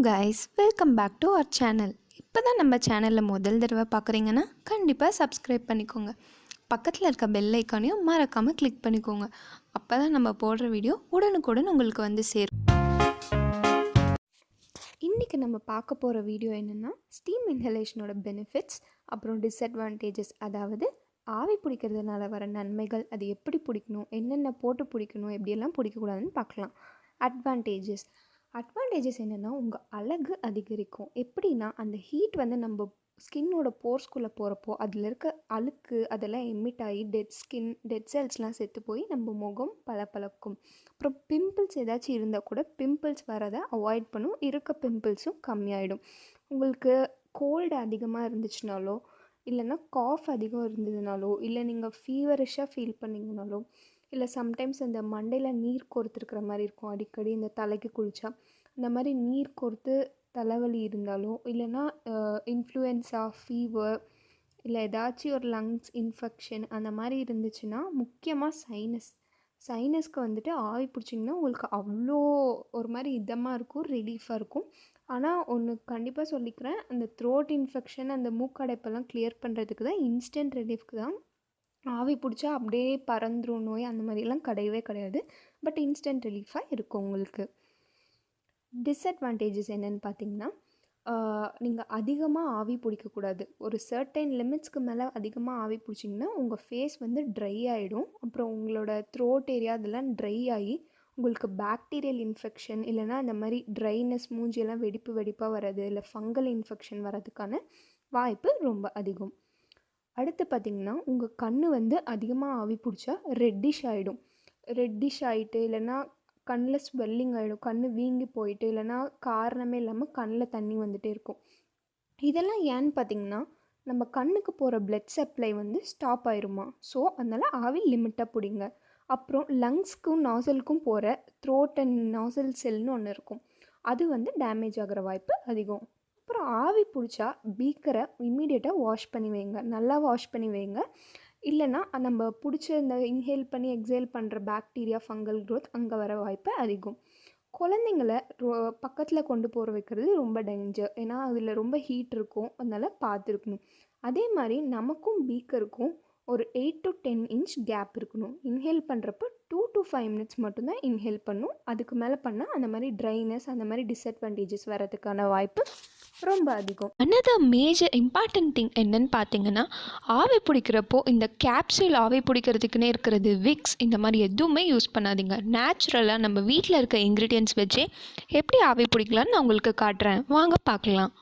Guys, welcome back to our channel. இப்போ தான் நம்ம சேனலில் முதல் தடவை பார்க்குறீங்கன்னா கண்டிப்பாக சப்ஸ்கிரைப் பண்ணிக்கோங்க. பக்கத்தில் இருக்க பெல் ஐக்கானையும் மறக்காமல் கிளிக் பண்ணிக்கோங்க. அப்போ தான் நம்ம போடுற வீடியோ உடனுக்குடன் உங்களுக்கு வந்து சேரும். இன்றைக்கி நம்ம பார்க்க போகிற வீடியோ என்னென்னா, ஸ்டீம் இன்ஹலேஷனோட பெனிஃபிட்ஸ், அப்புறம் டிஸ்அட்வான்டேஜஸ், அதாவது ஆவி பிடிக்கிறதுனால வர நன்மைகள், அது எப்படி பிடிக்கணும், என்னென்ன போட்டு பிடிக்கணும், எப்படியெல்லாம் பிடிக்கக்கூடாதுன்னு பார்க்கலாம். அட்வான்டேஜஸ் என்னென்னா, உங்கள் அழகு அதிகரிக்கும். எப்படின்னா, அந்த ஹீட் வந்து நம்ம ஸ்கின்னோட போர்ஸ்குள்ளே போகிறப்போ அதில் இருக்க அழுக்கு அதெல்லாம் எமிட் ஆகி டெட் செல்ஸ்லாம் செத்து போய் நம்ம முகம் பளபளக்கும். அப்புறம் பிம்பிள்ஸ் ஏதாச்சும் இருந்தால் கூட பிம்பிள்ஸ் வரதை அவாய்ட் பண்ணும். இருக்க பிம்பிள்ஸும் கம்மியாயிடும். உங்களுக்கு கோல்டு அதிகமாக இருந்துச்சுனாலோ, இல்லைன்னா காஃப் அதிகம் இருந்ததுனாலோ, இல்லை நீங்கள் ஃபீவரிஷாக ஃபீல் பண்ணிங்கனாலோ, இல்லை சம்டைம்ஸ் அந்த மண்டையில் நீர் கோர்த்துருக்கிற மாதிரி இருக்கும், அடிக்கடி இந்த தலைக்கு குளித்தா அந்த மாதிரி நீர் கோர்த்து தலைவலி இருந்தாலோ, இல்லைன்னா இன்ஃப்ளூயன்ஸா, ஃபீவர், இல்லை ஏதாச்சும் ஒரு லங்ஸ் இன்ஃபெக்ஷன் அந்த மாதிரி இருந்துச்சுன்னா, முக்கியமாக சைனஸ்க்கு வந்துட்டு ஆவி பிடிச்சிங்கன்னா உங்களுக்கு அவ்வளோ ஒரு மாதிரி இதமாக இருக்கும், ரிலீஃபாக இருக்கும். ஆனால் ஒன்று கண்டிப்பாக சொல்லிக்கிறேன், அந்த த்ரோட் இன்ஃபெக்ஷன், அந்த மூக்கடைப்பெல்லாம் கிளியர் பண்ணுறதுக்கு தான், இன்ஸ்டன்ட் ரிலீஃப்க்கு தான் ஆவி பிடிச்சா அப்படியே பறந்துடும் நோய், அந்த மாதிரிலாம் கிடையவே கிடையாது. பட் இன்ஸ்டன்ட் ரிலீஃபாக இருக்கும் உங்களுக்கு. டிஸ்அட்வான்டேஜஸ் என்னென்னு பார்த்தீங்கன்னா, நீங்கள் அதிகமாக ஆவி பிடிக்கக்கூடாது. ஒரு சர்டைன் லிமிட்ஸ்க்கு மேலே அதிகமாக ஆவி பிடிச்சிங்கன்னா உங்கள் ஃபேஸ் வந்து ட்ரை ஆகிடும். அப்புறம் உங்களோட த்ரோட் ஏரியா அதெல்லாம் ட்ரை ஆகி உங்களுக்கு பாக்டீரியல் இன்ஃபெக்ஷன், இல்லைனா அந்த மாதிரி ட்ரைனஸ், மூஞ்சியெல்லாம் வெடிப்பாக வர்றது, இல்லை ஃபங்கல் இன்ஃபெக்ஷன் வர்றதுக்கான வாய்ப்பு ரொம்ப அதிகம். அடுத்து பார்த்திங்கன்னா, உங்கள் கண் வந்து அதிகமாக ஆவி பிடிச்சா ரெட்டிஷ் ஆகிட்டு, இல்லைன்னா கண்ணில் ஸ்வெல்லிங் ஆகிடும், கண் வீங்கி போயிட்டு, இல்லைன்னா காரணமே இல்லாமல் கண்ணில் தண்ணி வந்துகிட்டே இருக்கும். இதெல்லாம் ஏன்னு பார்த்திங்கன்னா, நம்ம கண்ணுக்கு போகிற பிளட் சப்ளை வந்து ஸ்டாப் ஆயிருமா. ஸோ அதனால் ஆவி லிமிட்டாக பிடிங்க. அப்புறம் லங்ஸ்க்கும் நாசலுக்கும் போகிற த்ரோட் அண்ட் நாசல் செல்னு ஒன்று இருக்கும், அது வந்து டேமேஜ் ஆகிற வாய்ப்பு அதிகம். அப்புறம் ஆவி பிடிச்சா பீக்கரை இம்மீடியட்டாக வாஷ் பண்ணி வைங்க, நல்லா வாஷ் பண்ணி வைங்க. இல்லைனா நம்ம பிடிச்ச இந்த இன்ஹேல் பண்ணி எக்ஸேல் பண்ணுற பாக்டீரியா, ஃபங்கல் க்ரோத் அங்கே வர வாய்ப்பு அதிகம். குழந்தைங்கள பக்கத்தில் கொண்டு போகிற வைக்கிறது ரொம்ப டேஞ்சர். ஏன்னா அதில் ரொம்ப ஹீட் இருக்கும், அதனால் பார்த்துருக்கணும். அதே மாதிரி நமக்கும் பீக்கருக்கும் ஒரு 8 to 10 inch கேப் இருக்கணும். இன்ஹேல் பண்ணுறப்போ 2 to 5 minutes மட்டும்தான் இன்ஹேல் பண்ணும். அதுக்கு மேலே பண்ணால் அந்த மாதிரி ட்ரைனஸ், அந்த மாதிரி டிஸ்அட்வான்டேஜஸ் வரதுக்கான வாய்ப்பு ரொம்ப அதிகம். அனதர் மேஜர் இம்பார்ட்டன்ட் திங் என்னன்னு பார்த்தீங்கன்னா, ஆவி பிடிக்கிறப்போ இந்த கேப்சூல் ஆவி பிடிக்கிறதுக்குன்னே இருக்கிறது, விக்ஸ், இந்த மாதிரி எதுவுமே யூஸ் பண்ணாதீங்க. நேச்சுரலாக நம்ம வீட்டில் இருக்க இன்க்ரீடியன்ட்ஸ் வச்சே எப்படி ஆவி பிடிக்கலான்னு நான் உங்களுக்கு காட்டுறேன், வாங்க பார்க்கலாம்.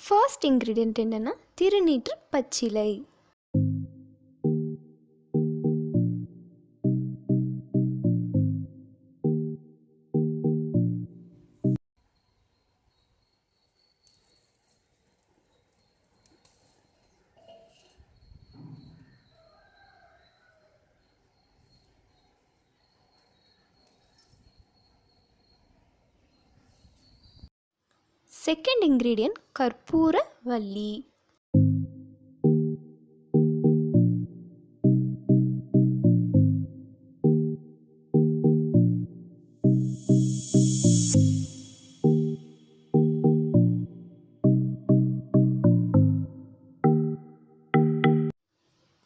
ஃபர்ஸ்ட் இன்க்ரீடியன்ட் என்னென்னா, திருநீற்று பச்சிலை. செகண்ட் இன்க்ரீடியன்ட் கற்பூர வள்ளி.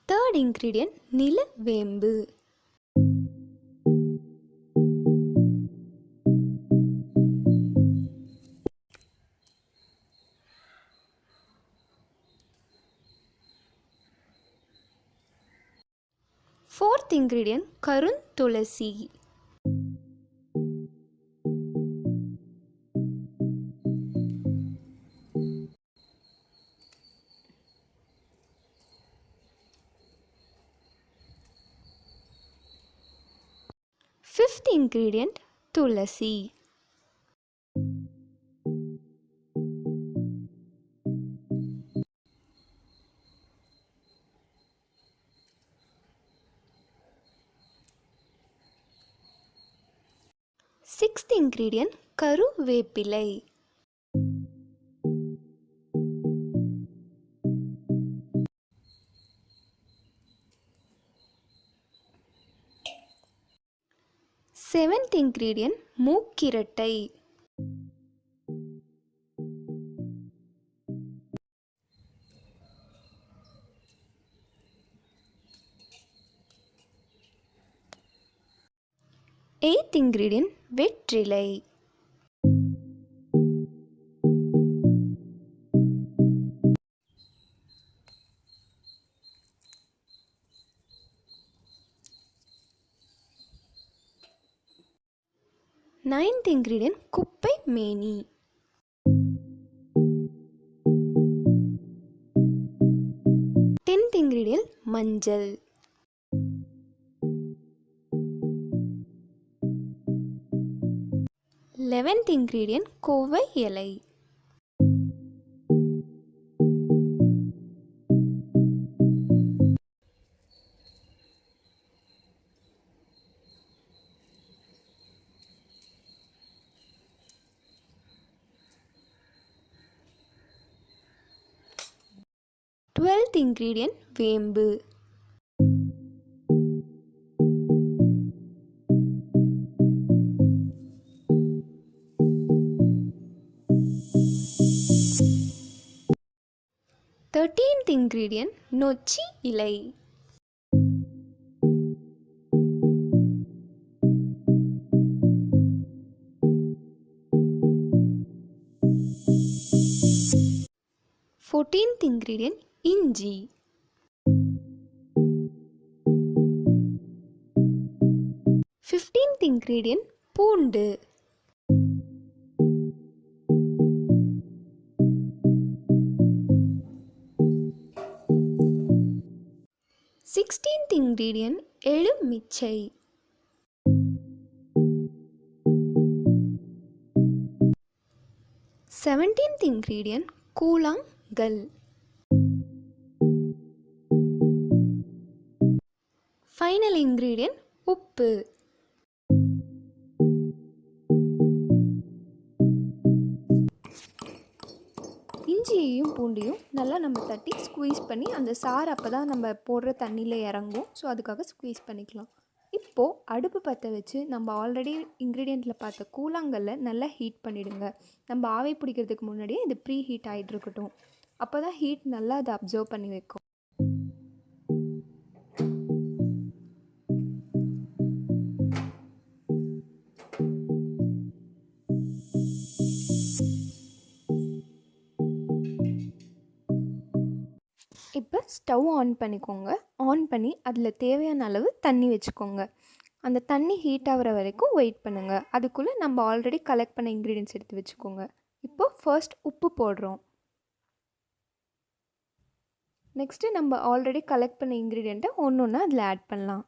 தேர்ட் இன்க்ரீடியன்ட் நிலவேம்பு. ஃபோர்த் இன்க்ரீடியன்ட் கருந்துளசி. ஃபிஃப்த் இன்க்ரீடியன்ட் துளசி. சிக்ஸ்த் இன்க்ரீடியன்ட் கருவேப்பிலை. செவன்த் இன்க்ரீடியன்ட் மூக்கிரட்டை. எய்த் இன்க்ரீடியன்ட் வெற்றிலை. நைன்த் இன்க்ரீடியன்ட் குப்பை மேனி. டென்த் இன்க்ரீடியன்ட் மஞ்சள். லெவன்த் இன்க்ரீடியன்ட் கோவை இலை. டுவெல்த் இன்க்ரீடியன்ட் வேம்பு. தேர்ட்டீன்த் இன்க்ரீடியன்ட் நொச்சி இலை. ஃபோர்டீன்த் இன்க்ரீடியன்ட் இஞ்சி. ஃபிஃப்டீன்த் இன்க்ரீடியன்ட் பூண்டு. சிக்ஸ்டீன்த் இன்க்ரீடியன்ட் எலுமிச்சை. செவன்டீன்த் இன்க்ரீடியன்ட் கூழாங்கல். ஃபைனல் இன்க்ரீடியன்ட் உப்பு. இஞ்சியையும் பூண்டையும் நல்லா நம்ம தட்டி ஸ்குவீஸ் பண்ணி அந்த சாறு அப்போ தான் நம்ம போடுற தண்ணியில் இறங்கும். ஸோ அதுக்காக ஸ்குவீஸ் பண்ணிக்கலாம். இப்போது அடுப்பு பற்ற வச்சு நம்ம ஆல்ரெடி இன்க்ரீடியண்ட்டில் பார்த்த கூழாங்கல்ல நல்லா ஹீட் பண்ணிவிடுங்க. நம்ம ஆவி பிடிக்கிறதுக்கு முன்னாடியே இது ப்ரீ ஹீட் ஆகிட்டு இருக்கட்டும். அப்போ தான் ஹீட் நல்லா அதை அப்சர்வ் பண்ணி வைக்கும். இப்போ ஸ்டவ் ஆன் பண்ணிக்கோங்க. ஆன் பண்ணி அதில் தேவையான அளவு தண்ணி வச்சுக்கோங்க. அந்த தண்ணி ஹீட் ஆகிற வரைக்கும் வெயிட் பண்ணுங்கள். அதுக்குள்ளே நம்ம ஆல்ரெடி கலெக்ட் பண்ண இன்க்ரீடியன்ட்ஸ் எடுத்து வச்சுக்கோங்க. இப்போ ஃபர்ஸ்ட் உப்பு போடுறோம். நெக்ஸ்ட்டு நம்ம ஆல்ரெடி கலெக்ட் பண்ண இன்க்ரீடியண்ட்டை ஒன்று ஒன்றா அதில் ஆட் பண்ணலாம்.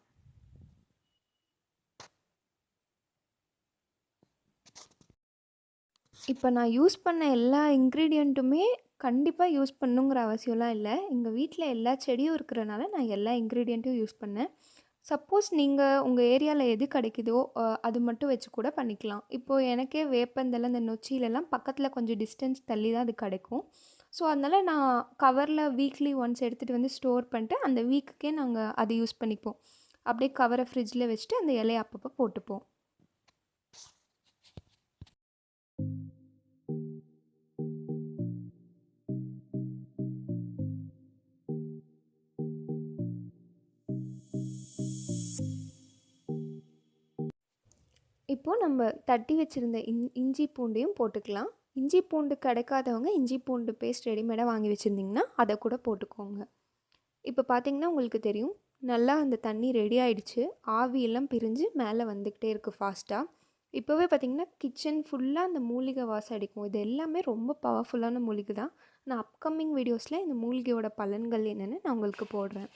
இப்போ நான் யூஸ் பண்ண எல்லா இன்க்ரீடியண்ட்டுமே கண்டிப்பாக யூஸ் பண்ணுங்கிற அவசியம்லாம் இல்லை. எங்கள் வீட்டில் எல்லா செடியும் இருக்கிறனால நான் எல்லா இன்க்ரீடியண்ட்டும் யூஸ் பண்ணேன். சப்போஸ் நீங்கள் உங்கள் ஏரியாவில் எது கிடைக்குதோ அது மட்டும் வச்சு கூட பண்ணிக்கலாம். இப்போது எனக்கே வேப்பந்தலை இந்த நொச்சியிலலாம் பக்கத்தில் கொஞ்சம் டிஸ்டன்ஸ் தள்ளி தான் அது கிடைக்கும். ஸோ அதனால் நான் கவரில் வீக்லி ஒன்ஸ் எடுத்துகிட்டு வந்து ஸ்டோர் பண்ணிட்டு அந்த வீக்குக்கே நாங்கள் அதை யூஸ் பண்ணிப்போம். அப்படியே கவரை ஃப்ரிட்ஜில் வச்சுட்டு அந்த இலையை அப்பப்போ போட்டுப்போம். இப்போது நம்ம தட்டி வச்சுருந்த இஞ்சி பூண்டையும் போட்டுக்கலாம். இஞ்சி பூண்டு கிடைக்காதவங்க இஞ்சி பூண்டு பேஸ்ட் ரெடிமேடாக வாங்கி வச்சுருந்திங்கன்னா அதை கூட போட்டுக்கோங்க. இப்போ பார்த்திங்கன்னா உங்களுக்கு தெரியும், நல்லா அந்த தண்ணி ரெடி ஆகிடுச்சு. ஆவியெல்லாம் பிரிஞ்சு மேலே வந்துக்கிட்டே இருக்குது ஃபாஸ்ட்டாக. இப்போவே பார்த்திங்கன்னா கிச்சன் ஃபுல்லாக அந்த மூலிகை வாசம் அடிக்கும். இது எல்லாமே ரொம்ப பவர்ஃபுல்லான மூலிகை தான். நான் அப்கமிங் வீடியோஸில் இந்த மூலிகையோட பலன்கள் என்னென்னு நான் உங்களுக்கு போடுறேன்.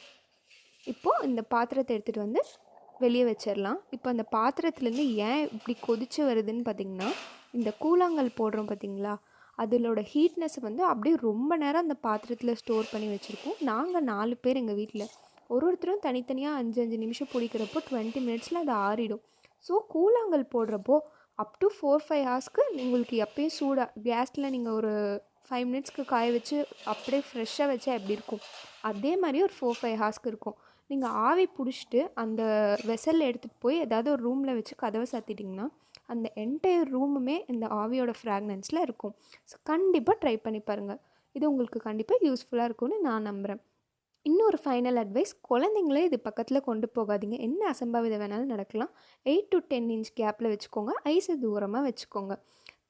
இப்போது இந்த பாத்திரத்தை எடுத்துகிட்டு வந்து வெளியே வச்சிடலாம். இப்போ அந்த பாத்திரத்துலேருந்து ஏன் இப்படி கொதிச்சு வருதுன்னு பார்த்திங்கன்னா, இந்த கூழாங்கல் போடுறோம் பார்த்திங்களா, அதிலோட ஹீட்னஸ் வந்து அப்படியே ரொம்ப நேரம் அந்த பாத்திரத்தில் ஸ்டோர் பண்ணி வச்சுருக்கோம். நாங்கள் 4 பேர் எங்கள் வீட்டில் ஒருத்தரும் தனித்தனியாக 5 நிமிஷம் பிடிக்கிறப்போ 20 மினிட்ஸில் அது ஆறிடும். ஸோ கூழாங்கல் போடுறப்போ அப் டு 4-5 ஹார்ஸ்க்கு உங்களுக்கு எப்பயும் சூடாக கேஸில் நீங்கள் ஒரு 5 மினிட்ஸ்க்கு காய வச்சு அப்படியே ஃப்ரெஷ்ஷாக வச்சா எப்படி இருக்கும், அதே மாதிரி ஒரு 4-5 ஹார்ஸ்க்கு இருக்கும். நீங்கள் ஆவி பிடிச்சிட்டு அந்த வெசலில் எடுத்துகிட்டு போய் ஏதாவது ஒரு ரூமில் வச்சு கதவை சாத்திட்டிங்கன்னா அந்த என்டையர் ரூமுமே இந்த ஆவியோட ஃப்ராக்னன்ஸில் இருக்கும். ஸோ கண்டிப்பாக ட்ரை பண்ணி பாருங்கள். இது உங்களுக்கு கண்டிப்பாக யூஸ்ஃபுல்லாக இருக்கும்னு நான் நம்புகிறேன். இன்னொரு ஃபைனல் அட்வைஸ், குழந்தைங்களே இது பக்கத்தில் கொண்டு போகாதீங்க. என்ன அசம்பாவிதம் வேணாலும் நடக்கலாம். 8 to 10 இன்ச் கேப்பில் வச்சுக்கோங்க. ஐஸை தூரமாக வச்சுக்கோங்க.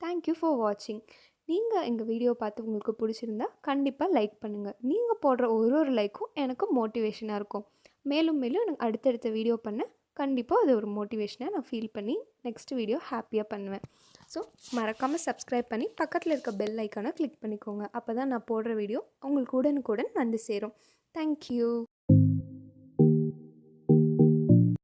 தேங்க்யூ ஃபார் வாட்சிங். நீங்கள் எங்கள் வீடியோ பார்த்து உங்களுக்கு பிடிச்சிருந்தா கண்டிப்பாக லைக் பண்ணுங்கள். நீங்கள் போடுற ஒரு லைக்கும் எனக்கு மோட்டிவேஷனாக இருக்கும். மேலும் மேலும் எனக்கு அடுத்தடுத்த வீடியோ பண்ண கண்டிப்பாக அது ஒரு மோட்டிவேஷனாக நான் ஃபீல் பண்ணி நெக்ஸ்ட் வீடியோ ஹாப்பியாக பண்ணுவேன். ஸோ மறக்காமல் சப்ஸ்கிரைப் பண்ணி பக்கத்தில் இருக்க பெல் ஐக்கானை கிளிக் பண்ணிக்கோங்க. அப்போ தான் நான் போடுற வீடியோ உங்களுக்கு உடனுக்குடன் வந்து சேரும். Thank you.